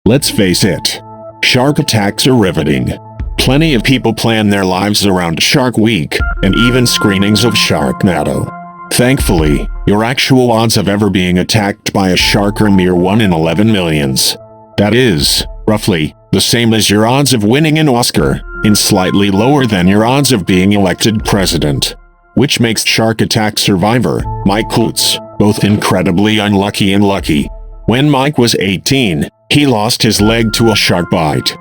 Let's face it, shark attacks are riveting. Plenty of people plan their lives around Shark Week, and even screenings of Sharknado. Thankfully, your actual odds of ever being attacked by a shark are a mere 1 in 11 millions. That is, roughly, the same as your odds of winning an Oscar, and slightly lower than your odds of being elected president. Which makes shark attack survivor, Mike Coots, both incredibly unlucky and lucky. When Mike was 18, he lost his leg to a shark bite.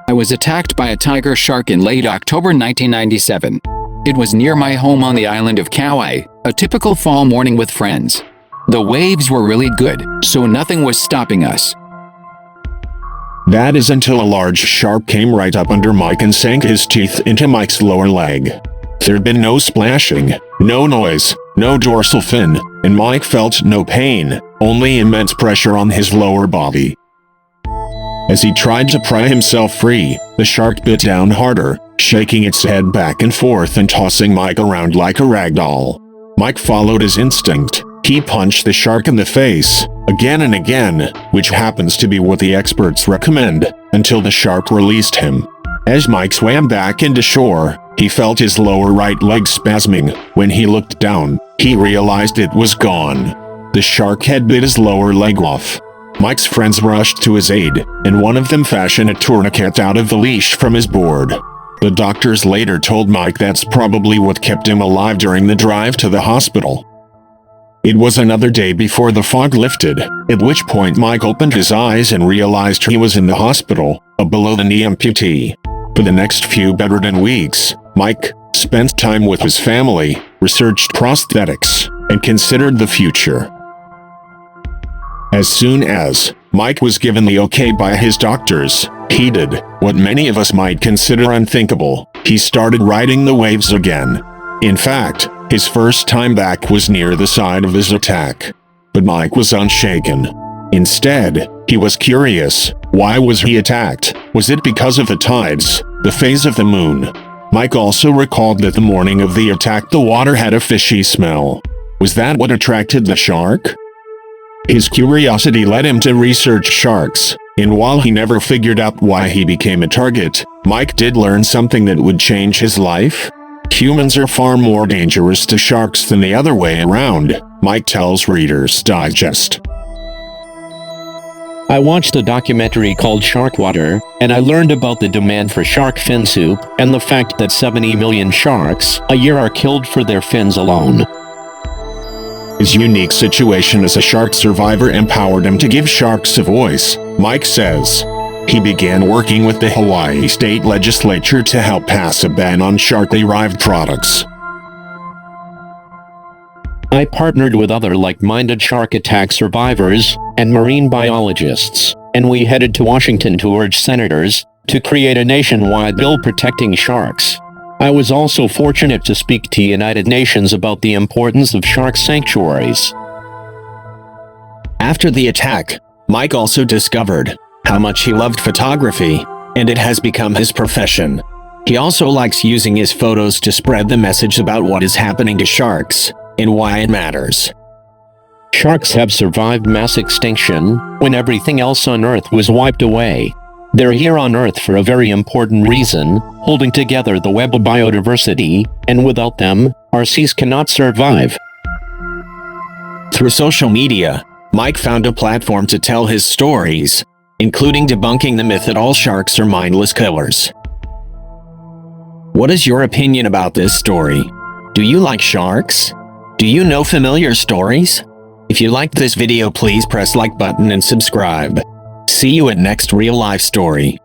I was attacked by a tiger shark in late October 1997. It was near my home on the island of Kauai, a typical fall morning with friends. The waves were really good, so nothing was stopping us. That is until a large shark came right up under Mike and sank his teeth into Mike's lower leg. There'd been no splashing, no noise, no dorsal fin, and Mike felt no pain, only immense pressure on his lower body. As he tried to pry himself free, the shark bit down harder, shaking its head back and forth and tossing Mike around like a rag doll. Mike followed his instinct. He punched the shark in the face, again and again, which happens to be what the experts recommend, until the shark released him. As Mike swam back into shore, he felt his lower right leg spasming. When he looked down, he realized it was gone. The shark had bit his lower leg off. Mike's friends rushed to his aid, and one of them fashioned a tourniquet out of the leash from his board. The doctors later told Mike that's probably what kept him alive during the drive to the hospital. It was another day before the fog lifted, at which point Mike opened his eyes and realized he was in the hospital, a below-the-knee amputee. For the next few bedridden weeks, Mike spent time with his family, researched prosthetics, and considered the future. As soon as Mike was given the okay by his doctors, he did what many of us might consider unthinkable. He started riding the waves again. In fact, his first time back was near the side of his attack. But Mike was unshaken. Instead, he was curious. Why was he attacked? Was it because of the tides, the phase of the moon? Mike also recalled that the morning of the attack the water had a fishy smell. Was that what attracted the shark? His curiosity led him to research sharks, and while he never figured out why he became a target, Mike did learn something that would change his life. Humans are far more dangerous to sharks than the other way around, Mike tells Reader's Digest. I watched a documentary called Shark Water, and I learned about the demand for shark fin soup and the fact that 70 million sharks a year are killed for their fins alone. His unique situation as a shark survivor empowered him to give sharks a voice, Mike says. He began working with the Hawaii state legislature to help pass a ban on shark-derived products. I partnered with other like-minded shark attack survivors and marine biologists, and we headed to Washington to urge senators to create a nationwide bill protecting sharks. I was also fortunate to speak to United Nations about the importance of shark sanctuaries. After the attack, Mike also discovered how much he loved photography, and it has become his profession. He also likes using his photos to spread the message about what is happening to sharks and why it matters. Sharks have survived mass extinction when everything else on Earth was wiped away. They're here on Earth for a very important reason, holding together the web of biodiversity, and without them, our seas cannot survive. Through social media, Mike found a platform to tell his stories, including debunking the myth that all sharks are mindless killers. What is your opinion about this story? Do you like sharks? Do you know familiar stories? If you liked this video, please press like button and subscribe. See you at next real life story.